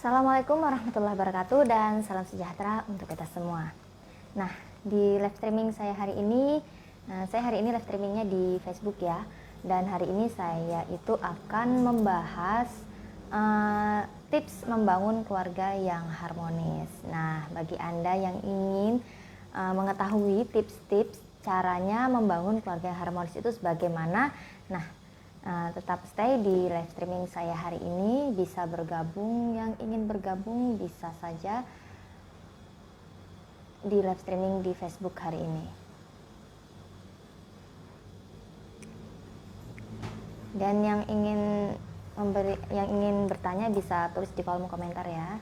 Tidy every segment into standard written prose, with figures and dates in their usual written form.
Assalamualaikum warahmatullahi wabarakatuh dan salam sejahtera untuk kita semua. Nah, di live streaming saya hari ini live streamingnya di Facebook ya. Dan hari ini saya itu akan membahas tips membangun keluarga yang harmonis. Nah, bagi Anda yang ingin mengetahui tips-tips caranya membangun keluarga yang harmonis itu sebagaimana, nah tetap stay di live streaming saya hari ini. Bisa bergabung, yang ingin bergabung bisa saja di live streaming di Facebook hari ini. Dan yang ingin bertanya bisa tulis di kolom komentar ya.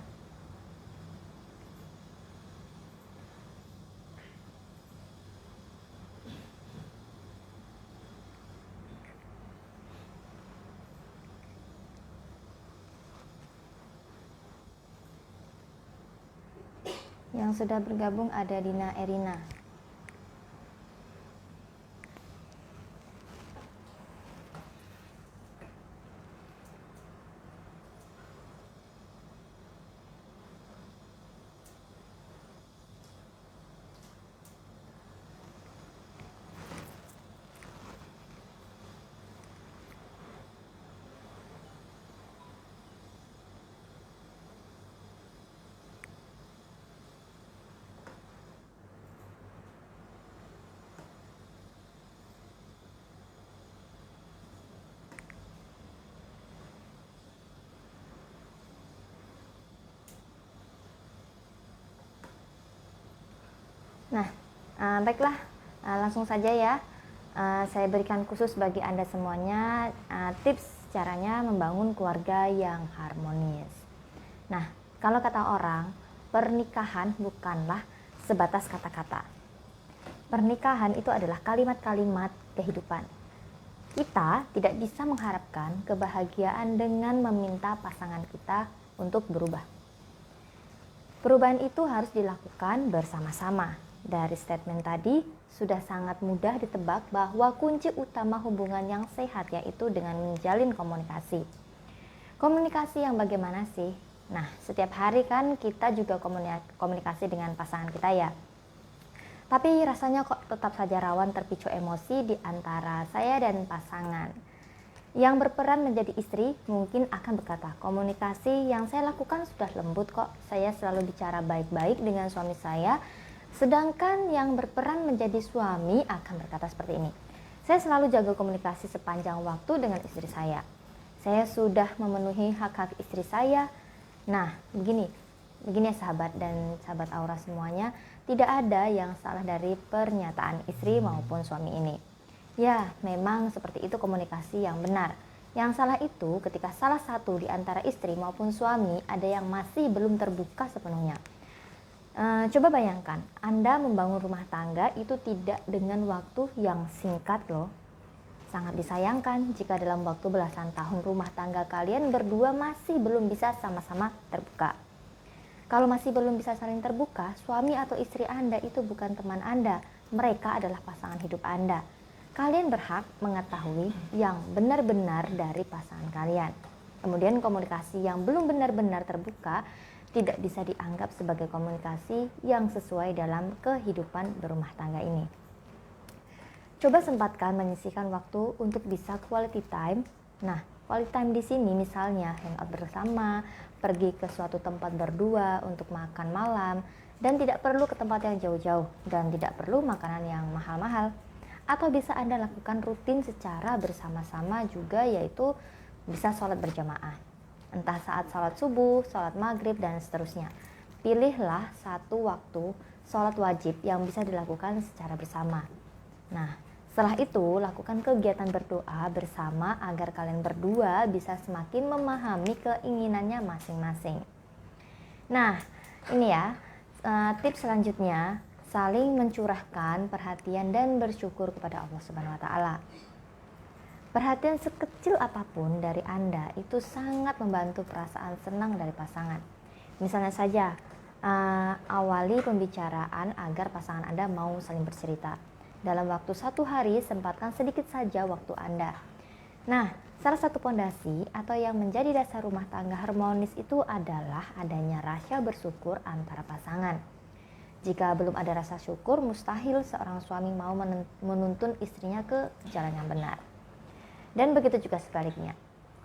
Yang sudah bergabung ada Dina Erina. Nah, baiklah, langsung saja ya. Saya berikan khusus bagi Anda semuanya tips caranya membangun keluarga yang harmonis. Nah, kalau kata orang, pernikahan bukanlah sebatas kata-kata. Pernikahan itu adalah kalimat-kalimat kehidupan. Kita tidak bisa mengharapkan kebahagiaan dengan meminta pasangan kita untuk berubah. Perubahan itu harus dilakukan bersama-sama. Dari statement tadi, sudah sangat mudah ditebak bahwa kunci utama hubungan yang sehat yaitu dengan menjalin komunikasi. Komunikasi yang bagaimana sih? Nah, setiap hari kan kita juga komunikasi dengan pasangan kita ya. Tapi rasanya kok tetap saja rawan terpicu emosi di antara saya dan pasangan. Yang berperan menjadi istri mungkin akan berkata, komunikasi yang saya lakukan sudah lembut kok. Saya selalu bicara baik-baik dengan suami saya. Sedangkan yang berperan menjadi suami akan berkata seperti ini. Saya selalu jaga komunikasi sepanjang waktu dengan istri saya. Saya sudah memenuhi hak-hak istri saya. Nah, begini ya sahabat dan sahabat Aura semuanya, tidak ada yang salah dari pernyataan istri maupun suami ini. Ya, memang seperti itu komunikasi yang benar. Yang salah itu ketika salah satu di antara istri maupun suami ada yang masih belum terbuka sepenuhnya. Coba bayangkan, Anda membangun rumah tangga itu tidak dengan waktu yang singkat loh. Sangat disayangkan jika dalam waktu belasan tahun rumah tangga kalian berdua masih belum bisa sama-sama terbuka. Kalau masih belum bisa saling terbuka, suami atau istri Anda itu bukan teman Anda, mereka adalah pasangan hidup Anda. Kalian berhak mengetahui yang benar-benar dari pasangan kalian. Kemudian komunikasi yang belum benar-benar terbuka tidak bisa dianggap sebagai komunikasi yang sesuai dalam kehidupan berumah tangga ini. Coba sempatkan menyisihkan waktu untuk bisa quality time. Nah, quality time di sini misalnya hangout bersama, pergi ke suatu tempat berdua untuk makan malam, dan tidak perlu ke tempat yang jauh-jauh dan tidak perlu makanan yang mahal-mahal. Atau bisa Anda lakukan rutin secara bersama-sama juga, yaitu bisa sholat berjamaah. Entah saat sholat subuh, sholat maghrib, dan seterusnya. Pilihlah satu waktu sholat wajib yang bisa dilakukan secara bersama. Nah, setelah itu lakukan kegiatan berdoa bersama agar kalian berdua bisa semakin memahami keinginannya masing-masing. Nah, ini ya tips selanjutnya, saling mencurahkan perhatian dan bersyukur kepada Allah Subhanahu wa Ta'ala. Perhatian sekecil apapun dari Anda itu sangat membantu perasaan senang dari pasangan. Misalnya saja, awali pembicaraan agar pasangan Anda mau saling bercerita. Dalam waktu 1 hari, sempatkan sedikit saja waktu Anda. Nah, salah satu pondasi atau yang menjadi dasar rumah tangga harmonis itu adalah adanya rasa bersyukur antara pasangan. Jika belum ada rasa syukur, mustahil seorang suami mau menuntun istrinya ke jalan yang benar. Dan begitu juga sebaliknya.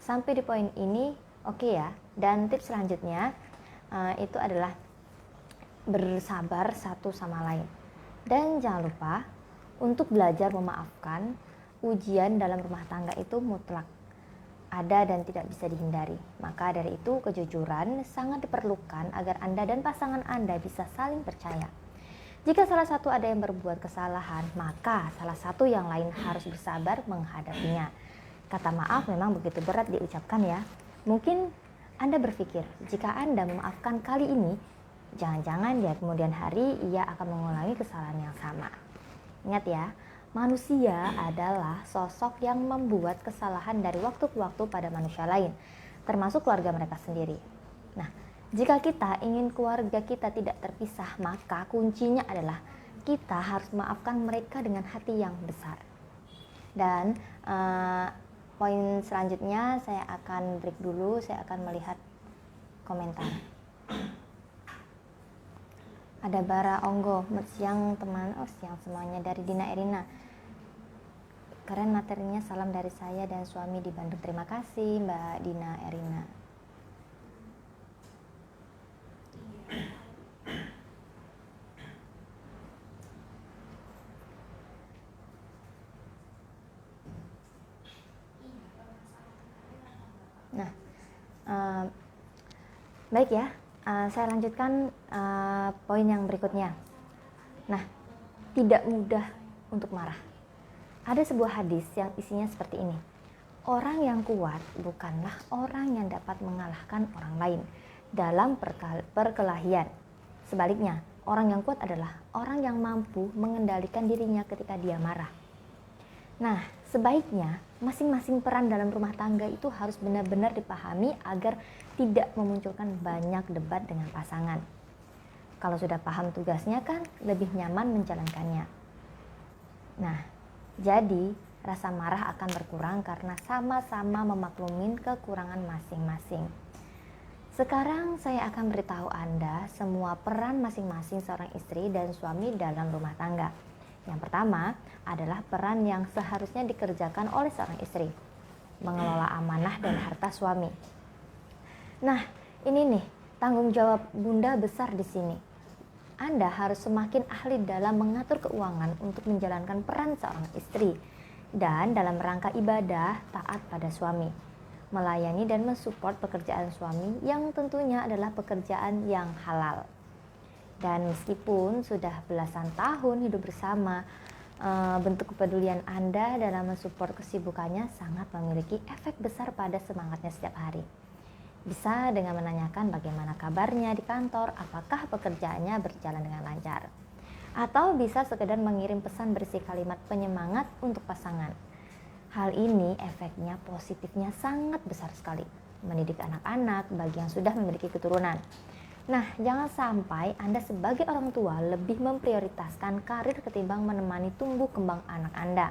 Sampai di poin ini, oke ya. Dan tips selanjutnya itu adalah bersabar satu sama lain. Dan jangan lupa untuk belajar memaafkan. Ujian dalam rumah tangga itu mutlak ada dan tidak bisa dihindari. Maka dari itu kejujuran sangat diperlukan agar Anda dan pasangan Anda bisa saling percaya. Jika salah satu ada yang berbuat kesalahan, maka salah satu yang lain harus bersabar menghadapinya. Kata maaf memang begitu berat diucapkan ya. Mungkin Anda berpikir, jika Anda memaafkan kali ini, jangan-jangan di kemudian hari ia akan mengulangi kesalahan yang sama. Ingat ya, manusia adalah sosok yang membuat kesalahan dari waktu ke waktu pada manusia lain, termasuk keluarga mereka sendiri. Nah, jika kita ingin keluarga kita tidak terpisah, maka kuncinya adalah kita harus memaafkan mereka dengan hati yang besar. Dan poin selanjutnya saya akan break dulu, saya akan melihat komentar. Ada Bara Onggo, siang teman, siang semuanya, dari Dina Erina. Keren materinya, salam dari saya dan suami di Bandung. Terima kasih Mbak Dina Erina. Nah, baik ya, saya lanjutkan poin yang berikutnya. Nah, tidak mudah untuk marah. Ada sebuah hadis yang isinya seperti ini. Orang yang kuat bukanlah orang yang dapat mengalahkan orang lain dalam perkelahian. Sebaliknya, orang yang kuat adalah orang yang mampu mengendalikan dirinya ketika dia marah. Nah, sebaiknya masing-masing peran dalam rumah tangga itu harus benar-benar dipahami agar tidak memunculkan banyak debat dengan pasangan. Kalau sudah paham tugasnya kan lebih nyaman menjalankannya. Nah, jadi rasa marah akan berkurang karena sama-sama memaklumin kekurangan masing-masing. Sekarang saya akan beritahu Anda semua peran masing-masing seorang istri dan suami dalam rumah tangga. Yang pertama adalah peran yang seharusnya dikerjakan oleh seorang istri, mengelola amanah dan harta suami. Nah, ini nih tanggung jawab Bunda besar di sini. Anda harus semakin ahli dalam mengatur keuangan untuk menjalankan peran seorang istri dan dalam rangka ibadah taat pada suami, melayani dan mensupport pekerjaan suami yang tentunya adalah pekerjaan yang halal. Dan meskipun sudah belasan tahun hidup bersama, bentuk kepedulian Anda dalam mensupport kesibukannya sangat memiliki efek besar pada semangatnya setiap hari. Bisa dengan menanyakan bagaimana kabarnya di kantor, apakah pekerjaannya berjalan dengan lancar. Atau bisa sekedar mengirim pesan berisi kalimat penyemangat untuk pasangan. Hal ini efeknya positifnya sangat besar sekali. Mendidik anak-anak bagi yang sudah memiliki keturunan. Nah, jangan sampai Anda sebagai orang tua lebih memprioritaskan karir ketimbang menemani tumbuh kembang anak Anda.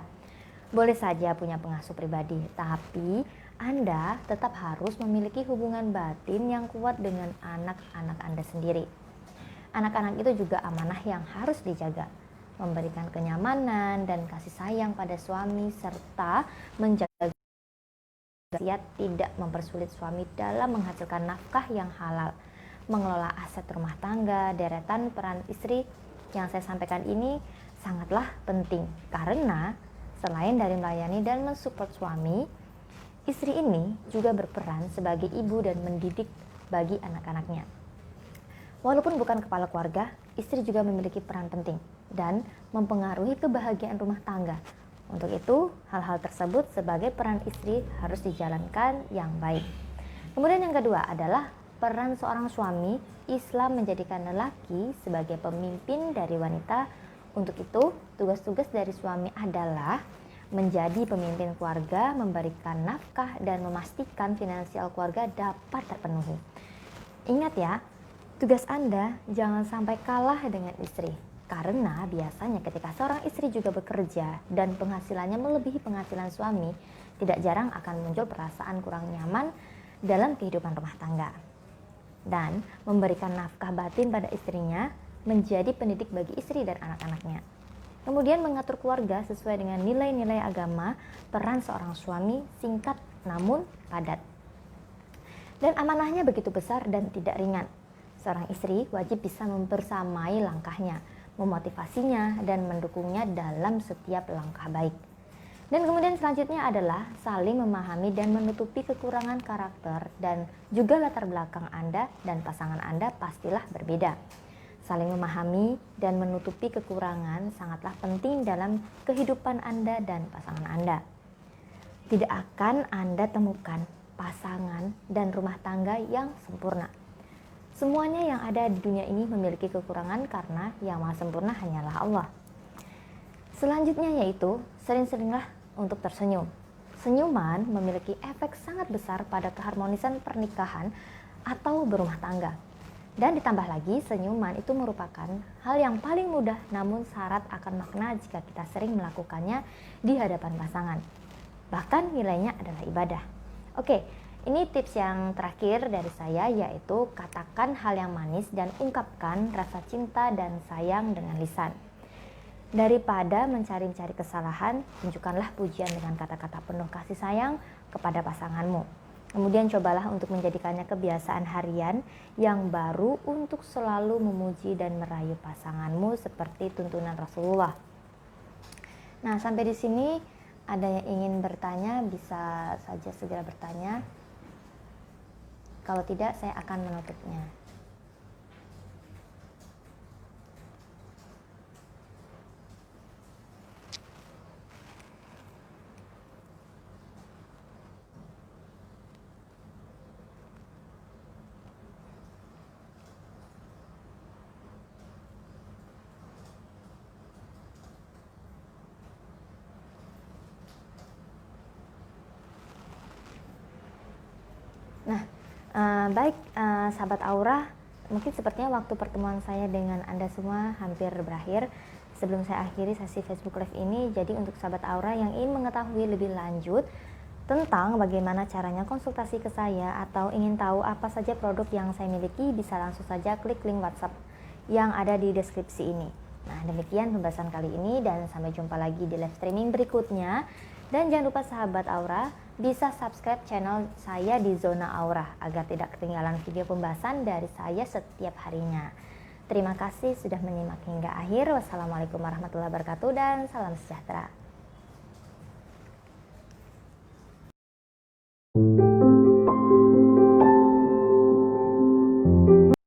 Boleh saja punya pengasuh pribadi, tapi Anda tetap harus memiliki hubungan batin yang kuat dengan anak-anak Anda sendiri. Anak-anak itu juga amanah yang harus dijaga, memberikan kenyamanan dan kasih sayang pada suami serta menjaga tidak mempersulit suami dalam menghasilkan nafkah yang halal, mengelola aset rumah tangga. Deretan peran istri yang saya sampaikan ini sangatlah penting karena selain dari melayani dan mensupport suami, istri ini juga berperan sebagai ibu dan mendidik bagi anak-anaknya. Walaupun bukan kepala keluarga, istri juga memiliki peran penting dan mempengaruhi kebahagiaan rumah tangga. Untuk itu, hal-hal tersebut sebagai peran istri harus dijalankan yang baik. Kemudian yang kedua adalah peran seorang suami. Islam menjadikan lelaki sebagai pemimpin dari wanita. Untuk itu, tugas-tugas dari suami adalah menjadi pemimpin keluarga, memberikan nafkah, dan memastikan finansial keluarga dapat terpenuhi. Ingat ya, tugas Anda jangan sampai kalah dengan istri. Karena biasanya ketika seorang istri juga bekerja dan penghasilannya melebihi penghasilan suami, tidak jarang akan muncul perasaan kurang nyaman dalam kehidupan rumah tangga. Dan memberikan nafkah batin pada istrinya menjadi pendidik bagi istri dan anak-anaknya. Kemudian mengatur keluarga sesuai dengan nilai-nilai agama, peran seorang suami singkat namun padat. Dan amanahnya begitu besar dan tidak ringan. Seorang istri wajib bisa membersamai langkahnya, memotivasinya, dan mendukungnya dalam setiap langkah baik. Dan kemudian selanjutnya adalah saling memahami dan menutupi kekurangan karakter dan juga latar belakang Anda dan pasangan Anda pastilah berbeda. Saling memahami dan menutupi kekurangan sangatlah penting dalam kehidupan Anda dan pasangan Anda. Tidak akan Anda temukan pasangan dan rumah tangga yang sempurna. Semuanya yang ada di dunia ini memiliki kekurangan karena yang maha sempurna hanyalah Allah. Selanjutnya yaitu sering-seringlah untuk tersenyum. Senyuman memiliki efek sangat besar pada keharmonisan pernikahan atau berumah tangga. Dan ditambah lagi, senyuman itu merupakan hal yang paling mudah namun syarat akan makna jika kita sering melakukannya di hadapan pasangan. Bahkan nilainya adalah ibadah. Oke, ini tips yang terakhir dari saya, yaitu katakan hal yang manis dan ungkapkan rasa cinta dan sayang dengan lisan. Daripada mencari-cari kesalahan, tunjukkanlah pujian dengan kata-kata penuh kasih sayang kepada pasanganmu. Kemudian cobalah untuk menjadikannya kebiasaan harian yang baru untuk selalu memuji dan merayu pasanganmu seperti tuntunan Rasulullah. Nah, sampai di sini ada yang ingin bertanya, bisa saja segera bertanya. Kalau tidak, saya akan menutupnya. Nah, baik sahabat Aura, mungkin sepertinya waktu pertemuan saya dengan Anda semua hampir berakhir. Sebelum saya akhiri sesi Facebook Live ini, jadi untuk sahabat Aura yang ingin mengetahui lebih lanjut tentang bagaimana caranya konsultasi ke saya atau ingin tahu apa saja produk yang saya miliki, bisa langsung saja klik link WhatsApp yang ada di deskripsi ini. Nah, demikian pembahasan kali ini dan sampai jumpa lagi di live streaming berikutnya. Dan jangan lupa sahabat Aura bisa subscribe channel saya di Zona Aura agar tidak ketinggalan video pembahasan dari saya setiap harinya. Terima kasih sudah menyimak hingga akhir. Wassalamualaikum warahmatullahi wabarakatuh dan salam sejahtera.